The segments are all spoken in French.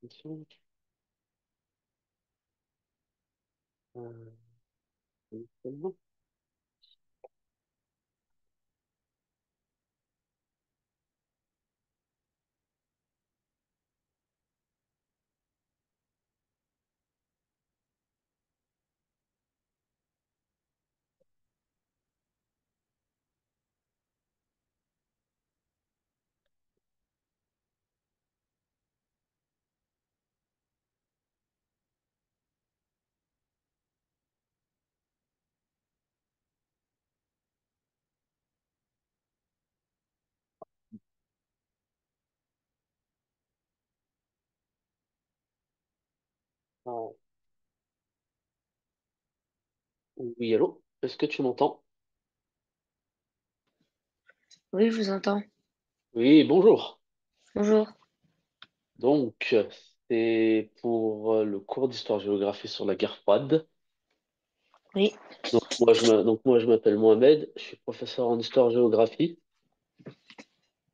Euh, ah, oui, allô? Est-ce que tu m'entends? Oui, je vous entends. Oui, bonjour. Bonjour. Donc, c'est pour le cours d'histoire-géographie sur la guerre froide. Oui, Donc moi, je m'appelle Mohamed, je suis professeur en histoire-géographie.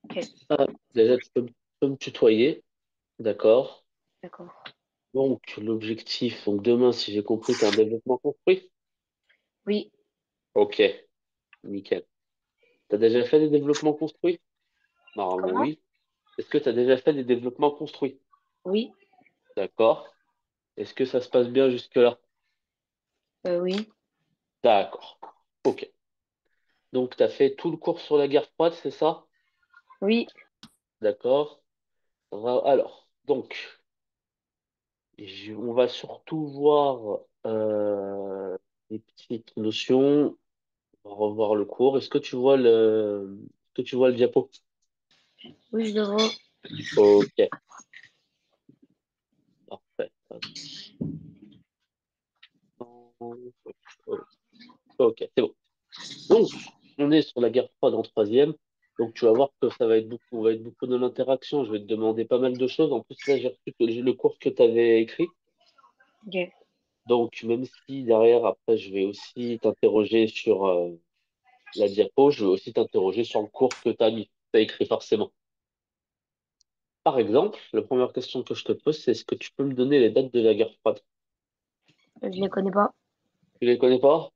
ok, Ah, déjà, tu peux me tutoyer, d'accord? d'accord. Donc, l'objectif, donc demain, si j'ai compris, tu un développement construit? Oui, Ok, nickel. Tu as déjà fait des développements construits? Normalement, comment? oui. Est-ce que tu as déjà fait des développements construits? Oui, D'accord. Est-ce que ça se passe bien jusque-là? oui, D'accord. Ok. Donc, tu as fait tout le cours sur la guerre froide, c'est ça? oui. D'accord. Alors, donc, on va surtout voir les petites notions. On va revoir le cours. Est-ce que tu vois le diapo? Oui, je devrais. Ok, parfait. Ok, c'est bon. Donc, on est sur la guerre froide en troisième. Donc, tu vas voir que ça va être beaucoup, on va être beaucoup dans l'interaction. Je vais te demander pas mal de choses. En plus, là, j'ai le cours que tu avais écrit. Ok, Donc, même si derrière, après, je vais aussi t'interroger sur la diapo, je vais aussi t'interroger sur le cours que tu as mis, t'as écrit forcément. Par exemple, la première question que je te pose, c'est est-ce que tu peux me donner les dates de la guerre froide? je les connais pas. Tu les connais pas?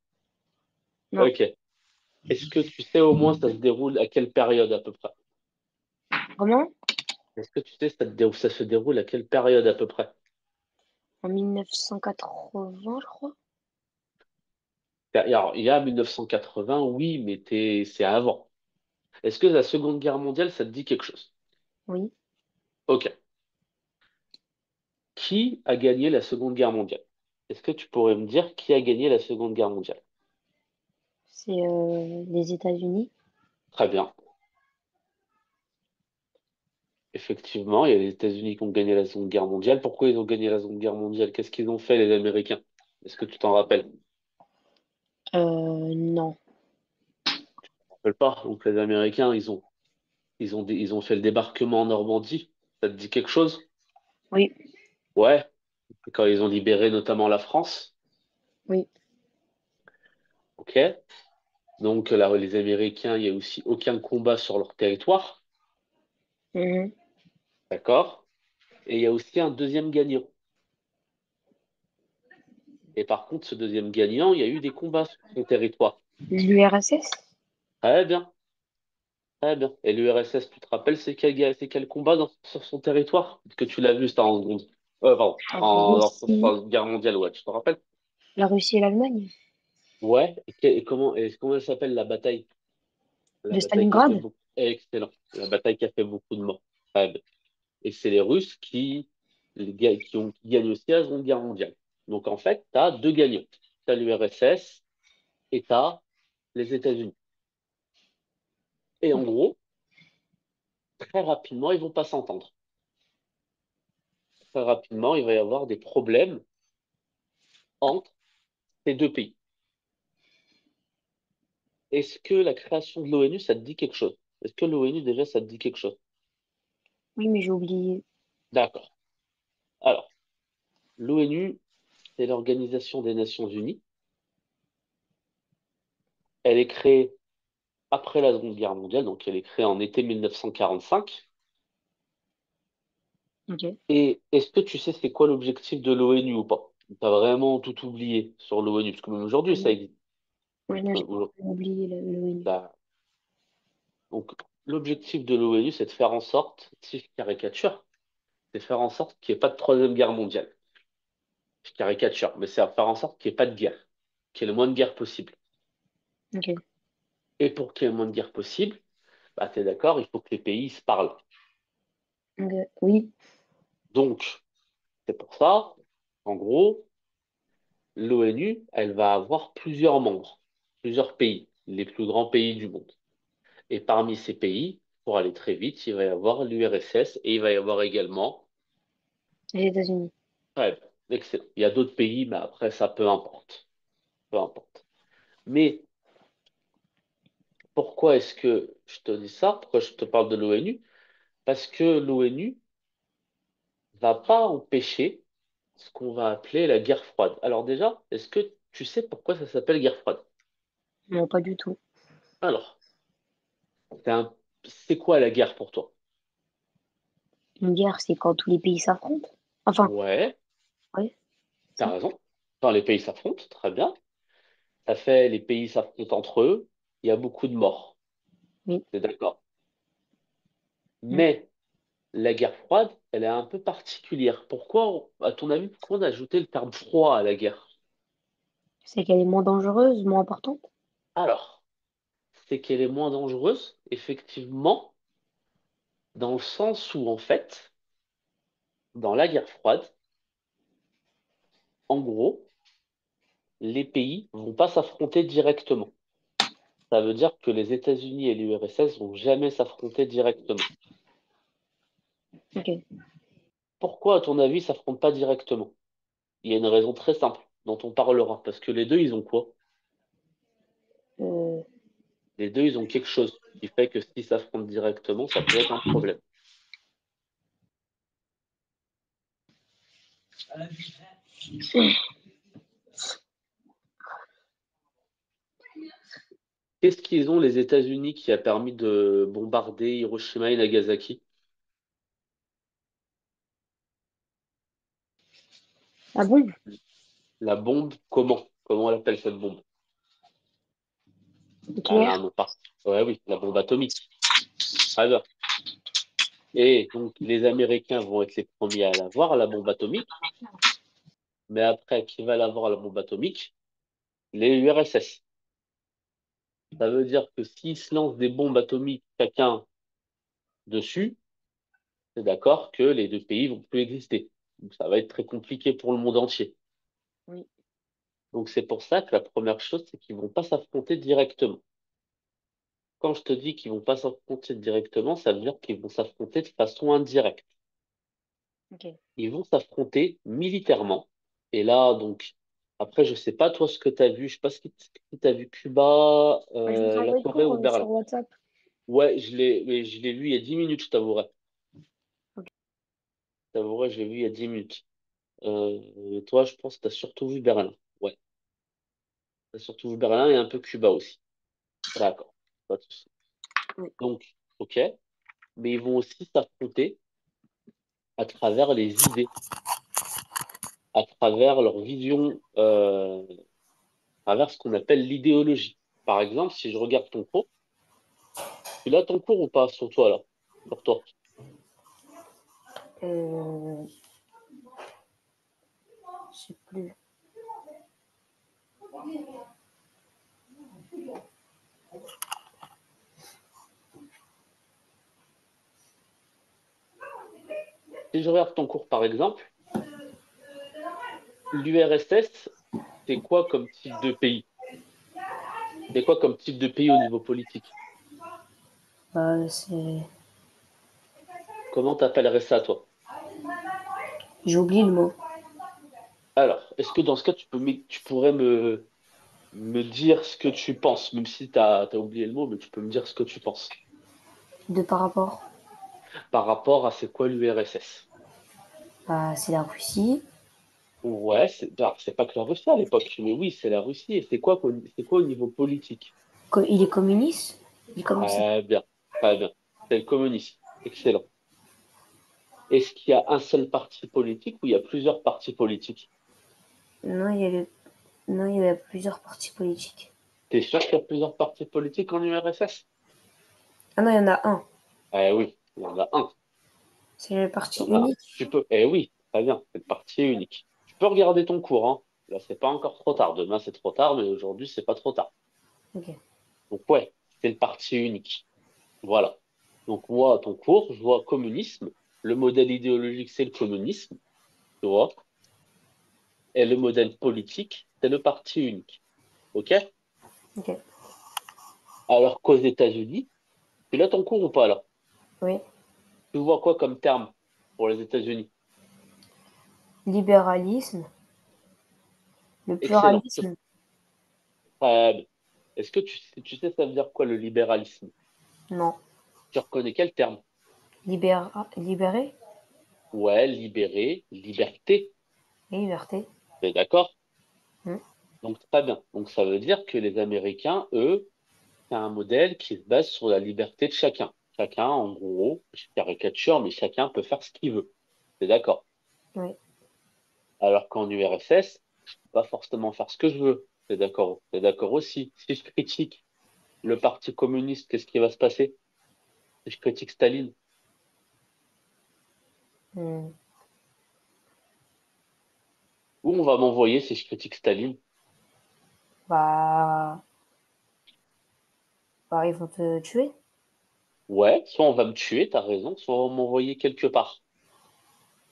Non. Ok. Est-ce que tu sais au moins ça se déroule à quelle période à peu près? Comment? Est-ce que tu sais ça se déroule à quelle période à peu près? En 1980, je crois. Alors, il y a 1980, oui, mais c'est avant. Est-ce que la Seconde Guerre mondiale, ça te dit quelque chose? Oui, Ok. Qui a gagné la Seconde Guerre mondiale? Est-ce que tu pourrais me dire qui a gagné la Seconde Guerre mondiale? c'est les États-Unis. Très bien. Effectivement, il y a les États-Unis qui ont gagné la Seconde Guerre mondiale. Pourquoi ils ont gagné la Seconde Guerre mondiale? Qu'est-ce qu'ils ont fait, les Américains? Est-ce que tu t'en rappelles? Non. Je ne rappelle pas. Donc, les Américains, ils ont fait le débarquement en Normandie. Ça te dit quelque chose? Oui, Ouais. Et quand ils ont libéré notamment la France. oui. OK. Donc, là, les Américains, il n'y a aussi aucun combat sur leur territoire. Mhm. D'accord? Et il y a aussi un deuxième gagnant. Et par contre, ce deuxième gagnant, il y a eu des combats sur son territoire. L'URSS? Très bien. Très bien. Et l'URSS, tu te rappelles, c'est quel combat sur son territoire? Parce que tu l'as vu, ça en seconde. Pardon. La En Russie. guerre mondiale, ouais, tu te rappelles? La Russie et l'Allemagne? Ouais. Et comment elle s'appelle la bataille? La De bataille qui a fait Stalingrad? beaucoup. Excellent. La bataille qui a fait beaucoup de morts. Très bien. Et c'est les Russes qui gagnent aussi la Seconde Guerre mondiale. Donc en fait, tu as deux gagnants. Tu as l'URSS et tu as les États-Unis. Et en Ok. gros, très rapidement, ils vont pas s'entendre. Très rapidement, il va y avoir des problèmes entre ces deux pays. Est-ce que la création de l'ONU, ça te dit quelque chose? Est-ce que l'ONU, déjà, ça te dit quelque chose? Oui, mais j'ai oublié. D'accord. Alors, l'ONU, c'est l'Organisation des Nations Unies. Elle est créée après la Seconde Guerre mondiale, donc elle est créée en été 1945. Ok. Et est-ce que tu sais c'est quoi l'objectif de l'ONU ou pas? T'as vraiment tout oublié sur l'ONU, parce que même aujourd'hui, ça Oui, existe. oui, non, j'ai Aujourd'hui, oublié l'ONU. bah, donc, l'objectif de l'ONU, c'est de faire en sorte, si je caricature, c'est de faire en sorte qu'il n'y ait pas de troisième guerre mondiale. Je caricature, mais c'est à faire en sorte qu'il n'y ait pas de guerre, qu'il y ait le moins de guerre possible. Ok. Et pour qu'il y ait le moins de guerre possible, bah, t'es d'accord, il faut que les pays se parlent. Ok. Oui. Donc, c'est pour ça, en gros, l'ONU, elle va avoir plusieurs membres, plusieurs pays, les plus grands pays du monde. Et parmi ces pays, pour aller très vite, il va y avoir l'URSS et il va y avoir également, Les États-Unis. ouais, excellent. Il y a d'autres pays, mais après, ça peu importe. Peu importe. Mais pourquoi est-ce que je te dis ça? Pourquoi je te parle de l'ONU? Parce que l'ONU va pas empêcher ce qu'on va appeler la guerre froide. Alors déjà, est-ce que tu sais pourquoi ça s'appelle guerre froide? Non, pas du tout. Alors, c'est c'est quoi la guerre pour toi? Une guerre, c'est quand tous les pays s'affrontent. Enfin, Ouais, ouais, t'as ça. raison. Quand les pays s'affrontent, très bien. Ça fait les pays s'affrontent entre eux, il y a beaucoup de morts. Oui. C'est d'accord. Mm. Mais la guerre froide, elle est un peu particulière. Pourquoi, à ton avis, pourquoi on a ajouté le terme froid à la guerre? C'est qu'elle est moins dangereuse, moins importante. Alors, c'est qu'elle est moins dangereuse, effectivement, dans le sens où, en fait, dans la guerre froide, en gros, les pays vont pas s'affronter directement. Ça veut dire que les États-Unis et l'URSS vont jamais s'affronter directement. Ok. Pourquoi, à ton avis, ils s'affrontent pas directement? Il y a une raison très simple dont on parlera, parce que les deux, ils ont quoi? Euh, Les deux, ils ont quelque chose qui fait que s'ils s'affrontent directement, ça peut être un problème. Qu'est-ce qu'ils ont, les États-Unis, qui a permis de bombarder Hiroshima et Nagasaki? Ah bon? La bombe, comment? Comment on appelle cette bombe? Ah, elle a un Nucléaire? nom pas. Ouais, oui, la bombe atomique. Très bien. Et donc, les Américains vont être les premiers à l'avoir, la bombe atomique. Mais après, qui va l'avoir, la bombe atomique? Les URSS. Ça veut dire que s'ils se lancent des bombes atomiques chacun dessus, c'est d'accord que les deux pays vont plus exister. Donc, ça va être très compliqué pour le monde entier. Oui. Donc, c'est pour ça que la première chose, c'est qu'ils vont pas s'affronter directement. Quand je te dis qu'ils vont pas s'affronter directement, ça veut dire qu'ils vont s'affronter de façon indirecte. Ok. Ils vont s'affronter militairement. Et là, donc, après, je sais pas toi ce que tu as vu. Je sais pas si tu as vu Cuba, Ouais, je vous la envoie le Corée cours ou sur Berlin. WhatsApp. Ouais, mais je l'ai vu il y a 10 minutes, je t'avouerai. Ok. Je t'avouerai, je l'ai vu il y a 10 minutes. Toi, je pense que tu as surtout vu Berlin. Ouais, tu as surtout vu Berlin et un peu Cuba aussi. D'accord, pas de souci. Oui. Donc, ok, mais ils vont aussi s'affronter à travers les idées, à travers leur vision, à travers ce qu'on appelle l'idéologie. Par exemple, si je regarde ton cours, tu l'as ton cours ou pas sur toi là? Sur toi. Euh, je sais plus. Si je regarde ton cours par exemple, l'URSS, c'est quoi comme type de pays? C'est quoi comme type de pays au niveau politique? C'est... Comment t'appellerais ça toi? J'ai oublié le mot. Alors, est-ce que dans ce cas, tu pourrais me dire ce que tu penses, même si t'as oublié le mot, mais tu peux me dire ce que tu penses De par rapport. par rapport à c'est quoi l'URSS? C'est la Russie. Ouais, c'est pas que la Russie à l'époque, mais oui, c'est la Russie. Et c'est quoi au niveau politique? Il est communiste. Il est comme ça. Très bien, très bien. C'est le communisme. Excellent. Est-ce qu'il y a un seul parti politique ou il y a plusieurs partis politiques? Non, non, il y a plusieurs partis politiques. T'es sûr qu'il y a plusieurs partis politiques en URSS? Ah non, il y en a un. Eh oui, il y en a un. C'est le Il parti y en a un. unique. Tu peux. Eh oui, très bien, c'est le parti unique. Tu peux regarder ton cours, hein. Là, c'est pas encore trop tard. Demain, c'est trop tard, mais aujourd'hui, c'est pas trop tard. Ok. Donc, ouais, c'est le parti unique. Voilà. Donc, moi, ton cours, je vois communisme. Le modèle idéologique, c'est le communisme, tu vois. Et le modèle politique, c'est le parti unique. OK? Ok. Alors qu'aux États-Unis, tu l'as ton cours ou pas là? Oui. Tu vois quoi comme terme pour les États-Unis? Libéralisme. Le Excellent. pluralisme. Très bien. Est-ce que tu sais ça veut dire quoi le libéralisme? Non. Tu reconnais quel terme? Libéré. Ouais, libéré, liberté. Et liberté. T'es d'accord? Hmm. Donc très bien. Donc ça veut dire que les Américains, eux, c'est un modèle qui se base sur la liberté de chacun. Chacun, en gros, je caricature, mais chacun peut faire ce qu'il veut. T'es d'accord? Oui. Alors qu'en URSS, je peux pas forcément faire ce que je veux. T'es d'accord? T'es d'accord aussi. Si je critique le Parti communiste, qu'est-ce qui va se passer? Si je critique Staline, Hmm. où on va m'envoyer si je critique Staline? Bah, bah, ils vont te tuer. Ouais, soit on va me tuer, t'as raison, soit on va m'envoyer quelque part.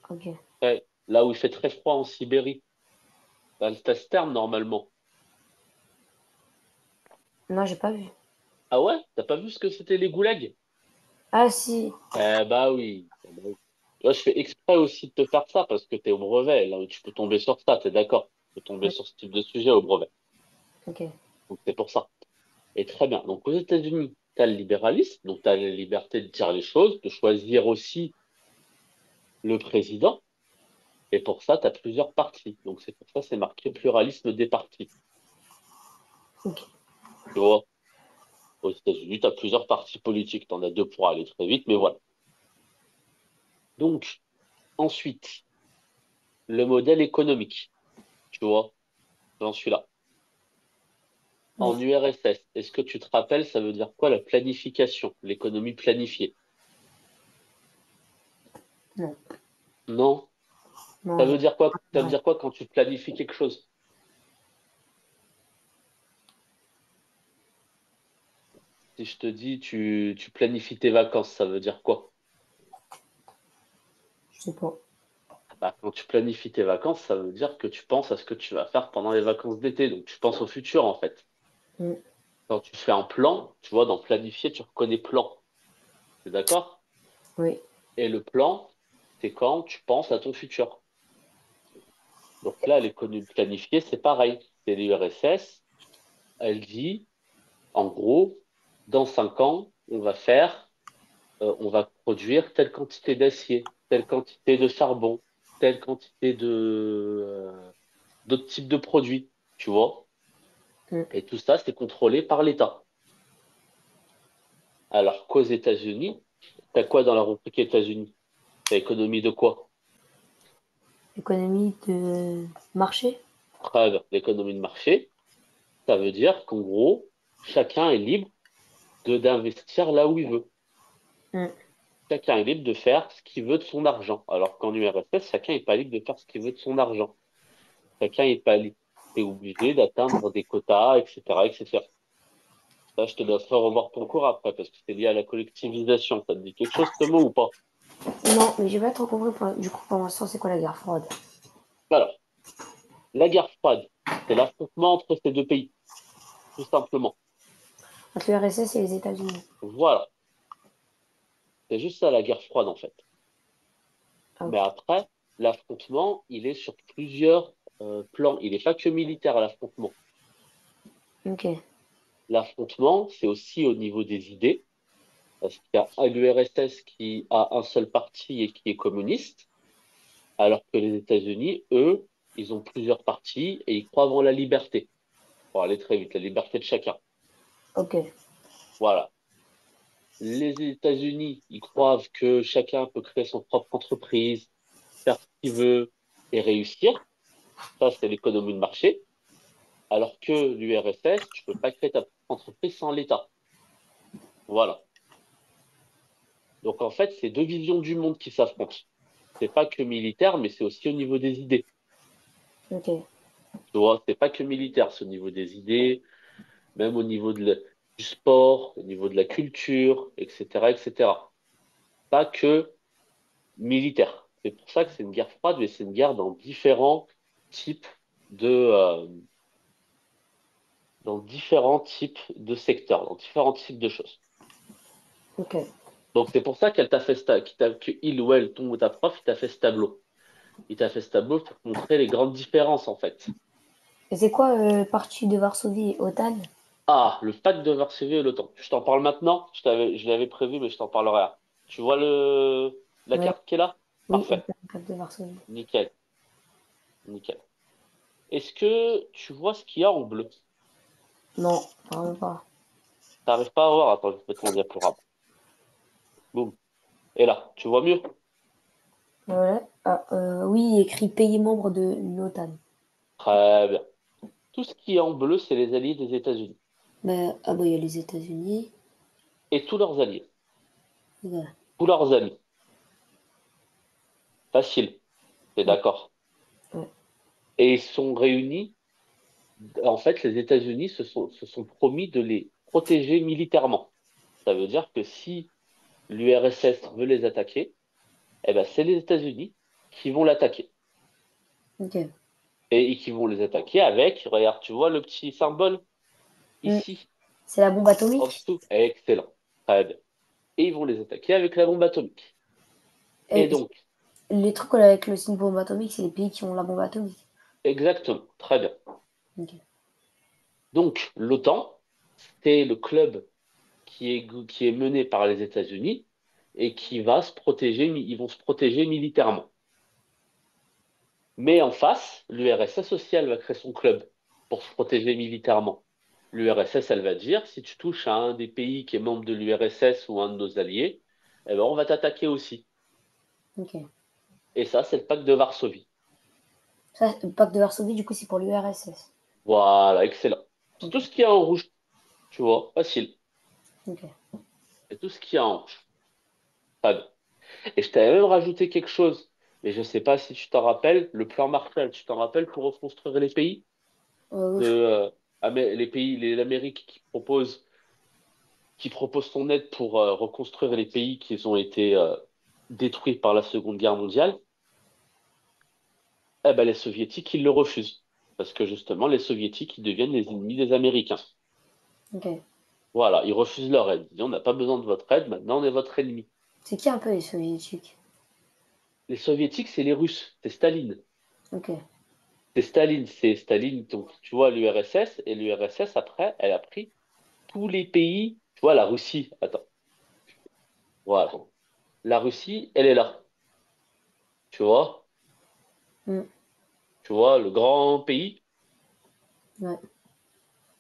Ok. Ouais, là où il fait très froid en Sibérie. T'as ce terme normalement. Non, j'ai pas vu. Ah ouais? T'as pas vu ce que c'était les goulags? Ah si. Eh bah oui. Eh bah oui. Là, je fais exprès aussi de te faire ça parce que t'es au brevet. Là où tu peux tomber sur ça, t'es d'accord? Tu peux tomber Oui. sur ce type de sujet au brevet. Ok. Donc c'est pour ça. Et très bien. Donc aux États-Unis, t'as le libéralisme, donc t'as la liberté de dire les choses, de choisir aussi le président. Et pour ça, t'as plusieurs partis. Donc c'est pour ça, c'est marqué pluralisme des partis. Ok. Tu vois? Aux États-Unis, tu as plusieurs partis politiques. Tu en as deux pour aller très vite, mais voilà. Donc, ensuite, le modèle économique. Tu vois, j'en suis là. Oui. En URSS, est-ce que tu te rappelles, ça veut dire quoi la planification, l'économie planifiée? Non. Non. Ça Non, veut dire quoi? Ça veut non. dire quoi quand tu planifies quelque chose? Si je te dis tu planifies tes vacances, ça veut dire quoi? Je sais pas. Bah, quand tu planifies tes vacances, ça veut dire que tu penses à ce que tu vas faire pendant les vacances d'été. Donc, tu penses au futur, en fait. Hmm. Quand tu fais un plan, tu vois, dans planifier, tu reconnais plan. T'es d'accord? Oui. Et le plan, c'est quand tu penses à ton futur. Donc là, l'économie planifiée, c'est pareil. C'est l'URSS, elle dit, en gros, dans 5 ans, on va produire telle quantité d'acier, telle quantité de charbon, telle quantité d'autres types de produits, tu vois. Hmm. Et tout ça, c'est contrôlé par l'État. Alors qu'aux États-Unis, t'as quoi dans la rubrique États-Unis? T'as économie de quoi? Économie de marché. Preuve, l'économie de marché. Ça veut dire qu'en gros, chacun est libre de d'investir là où il veut. Hmm. Chacun est libre de faire ce qu'il veut de son argent. Alors qu'en URSS, chacun n'est pas libre de faire ce qu'il veut de son argent. Chacun n'est pas libre. T'es obligé d'atteindre des quotas, etc., etc. Ça, je te laisserai revoir ton cours après, parce que c'est lié à la collectivisation. Ça te dit quelque chose, ce mot, ou pas? Non, mais j'ai pas trop compris. Du coup, pour l'instant, c'est quoi la guerre froide? Alors, la guerre froide, c'est l'affrontement entre ces deux pays, tout simplement. Entre l'URSS et les États-Unis. Voilà. C'est juste ça, la guerre froide, en fait. Ah, Mais ok. après, l'affrontement, il est sur plusieurs plans. Il n'est pas que militaire, l'affrontement. Ok. L'affrontement, c'est aussi au niveau des idées, parce qu'il y a l'URSS qui a un seul parti et qui est communiste, alors que les États-Unis, eux, ils ont plusieurs partis et ils croient en la liberté. Pour aller très vite, la liberté de chacun. Ok. Voilà. Les États-Unis, ils croient que chacun peut créer son propre entreprise, faire ce qu'il veut et réussir. Ça, c'est l'économie de marché. Alors que l'URSS, tu peux pas créer ta propre entreprise sans l'État. Voilà. Donc en fait, c'est deux visions du monde qui s'affrontent. C'est pas que militaire, mais c'est aussi au niveau des idées. Ok. Tu vois, c'est pas que militaire, c'est au niveau des idées, même au niveau du sport, au niveau de la culture, etc., etc. Pas que militaire. C'est pour ça que c'est une guerre froide, mais c'est une guerre types de, dans différents types de secteurs, dans différents types de choses. Ok. Donc c'est pour ça qu'elle t'a fait que il ou elle, ton ou ta prof, il t'a fait ce tableau. Il t'a fait ce tableau pour te montrer les grandes différences, en fait. Et c'est quoi partie de Varsovie, OTAN? Ah, le pacte de Varsovie et l'OTAN. Je t'en parle maintenant. Je l'avais prévu, mais je t'en parlerai. Tu vois la Ouais. carte qui est là? Oui, Parfait. OTAN, cap de Varsovie. Nickel. Nickel. Est-ce que tu vois ce qu'il y a en bleu? Non, vraiment pas. T'arrives pas à voir? Attends, je vais te mon diaporama. Boum. Et là, tu vois mieux? Ouais. Ah, oui, écrit pays membre de l'OTAN. Très bien. Tout ce qui est en bleu, c'est les alliés des États-Unis. Ah bah il y a les États-Unis. Et tous leurs alliés. Voilà. Tous leurs amis. Facile. T'es Ouais. d'accord? Ouais. Et ils sont réunis. En fait, les États-Unis se sont promis de les protéger militairement. Ça veut dire que si l'URSS veut les attaquer, eh ben, c'est les États-Unis qui vont l'attaquer. Ok. Et qui vont les attaquer avec, regarde, tu vois le petit symbole Hmm. ici, C'est la bombe en atomique? dessous. Excellent. Très bien. Et ils vont les attaquer avec la bombe atomique. Et Et donc, les trucs avec le signe bombe atomique, c'est les pays qui ont la bombe atomique. exactement. Très bien. Ok. Donc, l'OTAN, c'est le club qui est mené par les États-Unis et qui va se protéger, ils vont se protéger militairement. Mais en face, l'URSS aussi, elle va créer son club pour se protéger militairement. L'URSS, elle va dire, si tu touches à un des pays qui est membre de l'URSS ou un de nos alliés, eh ben, on va t'attaquer aussi. Ok. Et ça, c'est le pacte de Varsovie. Ça, le pacte de Varsovie, du coup, c'est pour l'URSS. Voilà, excellent. C'est Ok. tout ce qu'il y a en rouge, tu vois, facile. Ok. C'est tout ce qu'il y a en rouge. Très bien. Et je t'avais même rajouté quelque chose, mais je ne sais pas si tu t'en rappelles, le plan Marshall, tu t'en rappelles pour reconstruire les pays Euh, de je- les pays, l'Amérique qui propose son aide pour reconstruire les pays qui ont été détruits par la Seconde Guerre mondiale. Eh ben les Soviétiques, ils le refusent parce que justement les Soviétiques, ils deviennent les ennemis des Américains. ok. Voilà, ils refusent leur aide. Ils disent, on n'a pas besoin de votre aide, maintenant on est votre ennemi. C'est qui un peu les soviétiques? Les Soviétiques, c'est les Russes, c'est Staline. Ok. C'est Staline, donc tu vois l'URSS, et l'URSS, après, elle a pris tous les pays, tu vois, la Russie, attends, voilà. La Russie, elle est là, tu vois, Hmm. le grand pays. Ouais.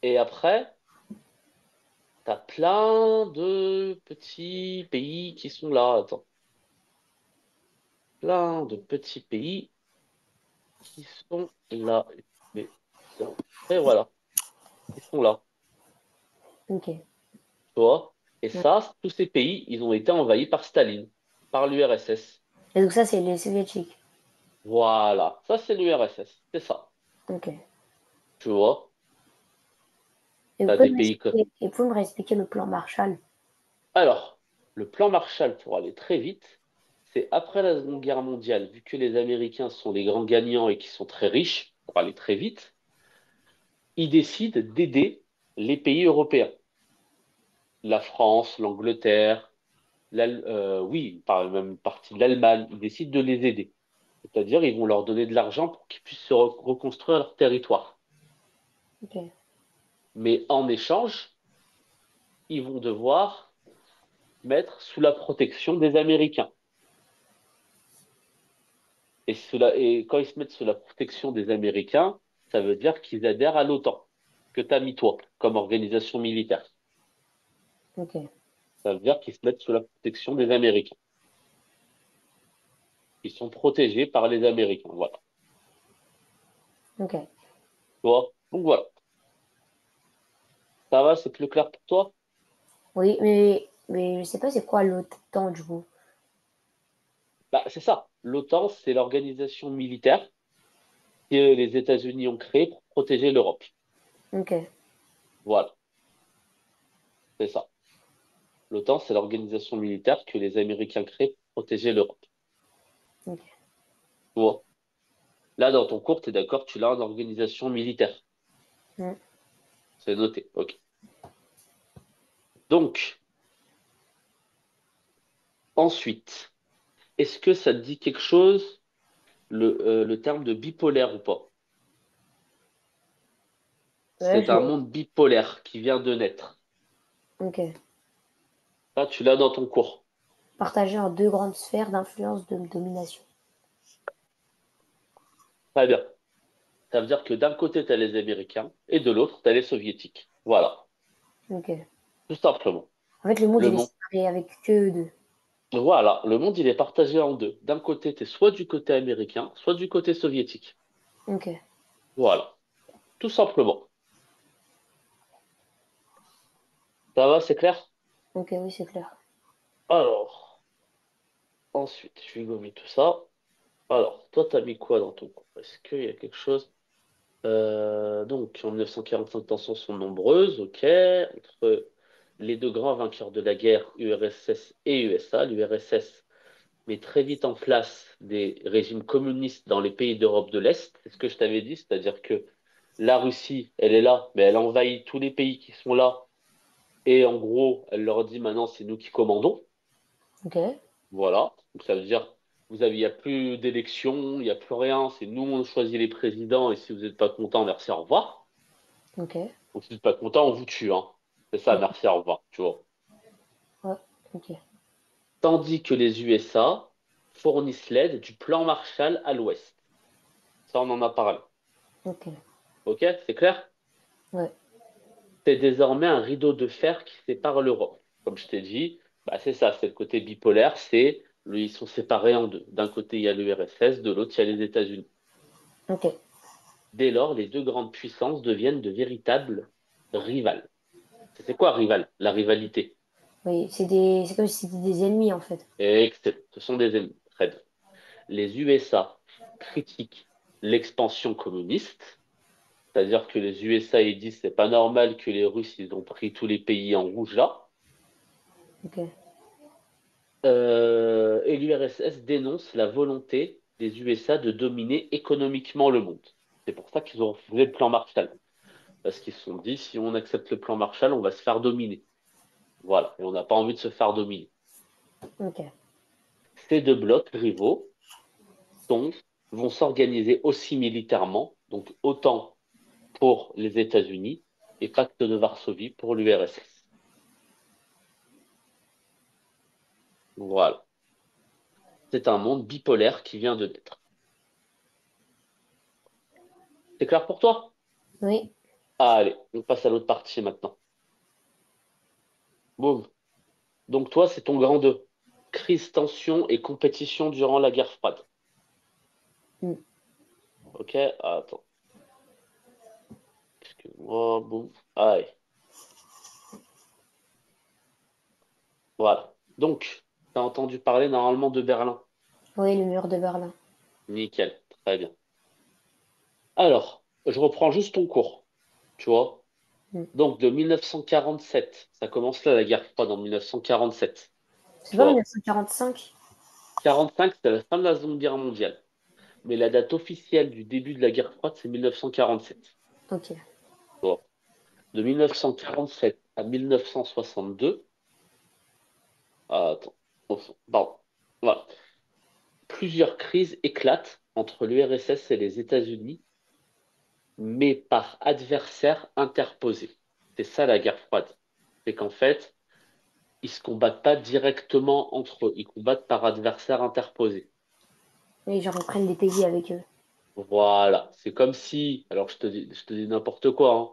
Et après, t'as plein de petits pays qui sont là, attends, plein de petits pays qui sont là. Et, et voilà, ils sont là, Ok. tu vois. Et Ouais. ça, tous ces pays, ils ont été envahis par Staline, par l'URSS. Et donc ça, c'est les soviétiques. Voilà, ça c'est l'URSS, c'est ça, Ok. tu vois. Et T'as des pays que... vous pouvez me réexpliquer le plan Marshall? Alors, le plan Marshall, pour aller très vite, c'est après la Seconde Guerre mondiale, vu que les Américains sont les grands gagnants et qui sont très riches, pour aller très vite, ils décident d'aider les pays européens. La France, l'Angleterre, oui, par même une partie de l'Allemagne, ils décident de les aider. C'est-à-dire, ils vont leur donner de l'argent pour qu'ils puissent reconstruire leur territoire. Ok. Mais en échange, ils vont devoir mettre sous la protection des Américains. Et quand ils se mettent sous la protection des Américains, ça veut dire qu'ils adhèrent à l'OTAN, que t'as mis toi, comme organisation militaire. Ok. Ça veut dire qu'ils se mettent sous la protection des Américains. Ils sont protégés par les Américains. Voilà. Ok. Tu vois? Donc voilà. Ça va, c'est plus clair pour toi? Oui, mais je sais pas c'est quoi l'OTAN du coup. Bah, c'est ça. L'OTAN, c'est l'organisation militaire que les États-Unis ont créée pour protéger l'Europe. Ok. Voilà, c'est ça. L'OTAN, c'est l'organisation militaire que les Américains créent pour protéger l'Europe. Ok. Tu vois? Là, dans ton cours, tu es d'accord, tu l'as en organisation militaire. Mm. C'est noté. OK. Donc, ensuite, est-ce que ça te dit quelque chose, le terme de bipolaire ou pas? Ouais, C'est un monde bipolaire qui vient de naître. ok. Ça, tu l'as dans ton cours. Partagé en deux grandes sphères d'influence de domination. Très bien. Ça veut dire que d'un côté, tu as les Américains et de l'autre, tu as les Soviétiques. Voilà, Ok. tout simplement. En fait, le monde, Le il est monde, séparé avec que eux deux. voilà, le monde, il est partagé en deux. D'un côté, tu es soit du côté américain, soit du côté soviétique. Ok. Voilà, tout simplement. Ça va, c'est clair? Ok, oui, c'est clair. Alors, ensuite, je vais gommer tout ça. Alors, toi, t'as mis quoi dans ton cours? Est-ce qu'il y a quelque chose? Donc, en 1945, tensions sont nombreuses, ok. Entre les deux grands vainqueurs de la guerre, URSS et USA, l'URSS met très vite en place des régimes communistes dans les pays d'Europe de l'Est. C'est ce que je t'avais dit, c'est-à-dire que la Russie, elle est là, mais elle envahit tous les pays qui sont là. Et en gros, elle leur dit maintenant, c'est nous qui commandons. Ok. Voilà. Donc ça veut dire, il n'y a plus d'élections, il n'y a plus rien. C'est nous, on choisit les présidents. Et si vous n'êtes pas content, merci, au revoir. Ok. Donc si vous n'êtes pas content, on vous tue, hein. C'est ça, Ok. merci, au revoir, tu vois. Ouais. Ok. Tandis que les USA fournissent l'aide du plan Marshall à l'Ouest. Ça, on en a parlé. Ok. Ok, c'est clair? Ouais. C'est désormais un rideau de fer qui sépare l'Europe. Comme je t'ai dit, bah, c'est ça, c'est le côté bipolaire, ils sont séparés en deux. D'un côté, il y a l'URSS, de l'autre, il y a les États-Unis. Ok. Dès lors, les deux grandes puissances deviennent de véritables rivales. C'est quoi rival? La rivalité. Oui, c'est comme si c'était des ennemis en fait. Excellent. Ce sont des ennemis. Très bien. Les USA critiquent l'expansion communiste, c'est-à-dire que les USA ils disent c'est pas normal que les Russes ils ont pris tous les pays en rouge là. Ok. Et l'URSS dénonce la volonté des USA de dominer économiquement le monde. C'est pour ça qu'ils ont refusé le plan Marshall. Parce qu'ils se sont dit, si on accepte le plan Marshall, on va se faire dominer. Voilà. Et on n'a pas envie de se faire dominer. Ok. Ces deux blocs rivaux sont, vont s'organiser aussi militairement, donc autant pour les États-Unis et pacte de Varsovie pour l'URSS. Voilà. C'est un monde bipolaire qui vient de naître. C'est clair pour toi? Oui. Allez, on passe à l'autre partie maintenant. Boum. Donc toi, c'est ton grand 2. Crise, tension et compétition durant la guerre froide. Mm. Ok? Attends. Excuse-moi. Boum. Allez. Voilà. Donc, tu as entendu parler normalement de Berlin. Oui, le mur de Berlin. Nickel. Très bien. Alors, je reprends juste ton cours. Tu vois? Mm. Donc, de 1947, ça commence là la guerre froide en 1947. C'est Tu pas vois? 1945? 45, c'était la fin de la Seconde Guerre mondiale. Mais la date officielle du début de la guerre froide, c'est 1947. Tu Ok. vois? De 1947 à 1962, attends, pardon. Voilà. Plusieurs crises éclatent entre l'URSS et les États-Unis, mais par adversaires interposés. C'est ça la guerre froide. C'est qu'en fait, ils se combattent pas directement entre eux, ils combattent par adversaires interposés. Oui, genre ils prennent des pays avec eux. Voilà, c'est comme si, alors je te dis n'importe quoi, hein.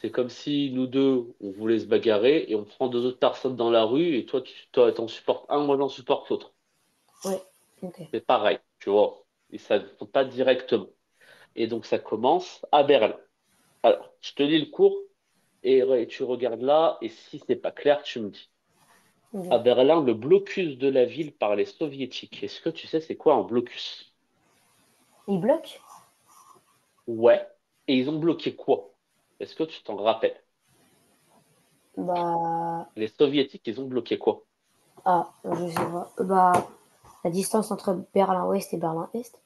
C'est comme si nous deux, on voulait se bagarrer et on prend deux autres personnes dans la rue et toi, t'en supportes un, moi j'en supporte l'autre. Ouais, ok. C'est pareil, tu vois. Et ça ne compte pas directement. Et donc ça commence à Berlin. Alors, je te lis le cours et tu regardes là et si c'est pas clair, tu me dis. À Ok. Berlin, le blocus de la ville par les soviétiques. Est-ce que tu sais c'est quoi un blocus? Ils bloquent? Ouais. Et ils ont bloqué quoi? Est-ce que tu t'en rappelles? Bah, Les soviétiques, ils ont bloqué quoi? je sais pas. Bah, la distance entre Berlin-Ouest et Berlin-Est.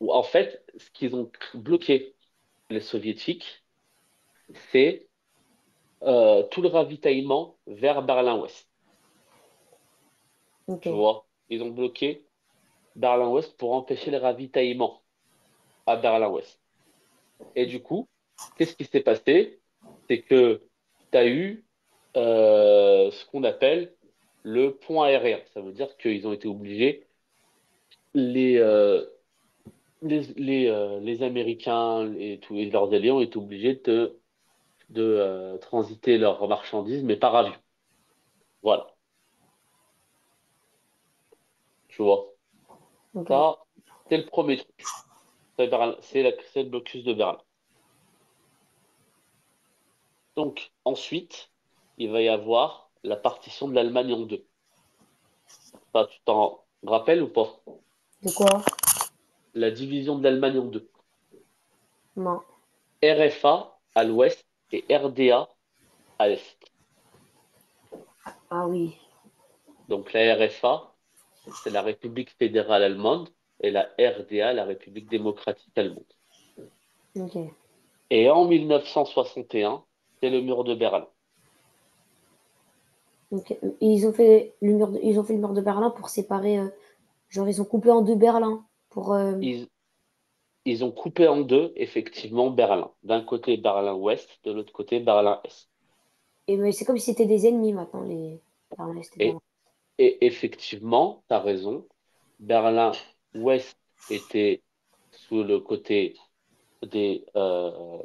Ou en fait, ce qu'ils ont bloqué, les soviétiques, c'est tout le ravitaillement vers Berlin-Ouest. Ok. Tu vois? Ils ont bloqué Berlin-Ouest pour empêcher le ravitaillement à Berlin-Ouest. Et du coup, qu'est-ce qui s'est passé? C'est que tu as eu ce qu'on appelle le pont aérien. Ça veut dire qu'ils ont été obligés, les, euh, les Américains et, tous et leurs alliés ont été obligés de transiter leurs marchandises, mais par avion. Voilà, tu vois. Ok. Ça, c'est le premier truc. C'est le blocus de Berlin. Donc, ensuite, il va y avoir la partition de l'Allemagne en deux. Ça, tu t'en rappelles ou pas? De quoi? La division de l'Allemagne en deux. Non. RFA à l'ouest et RDA à l'est. Ah oui. Donc, la RFA, c'est la République fédérale allemande et la RDA, la République démocratique allemande. Ok. Et en 1961, c'est le mur de Berlin. Ok. Et ils ont fait le mur de Berlin pour séparer. Genre, ils ont coupé en deux Berlin. Pour. Ils, ils ont coupé en deux, effectivement, Berlin. D'un côté, Berlin-Ouest, de l'autre côté, Berlin-Est. Et mais c'est comme si c'était des ennemis maintenant, les Berlin-Est et Berlin. Et, et effectivement, tu as raison, Berlin-Ouest était sous le côté des, euh,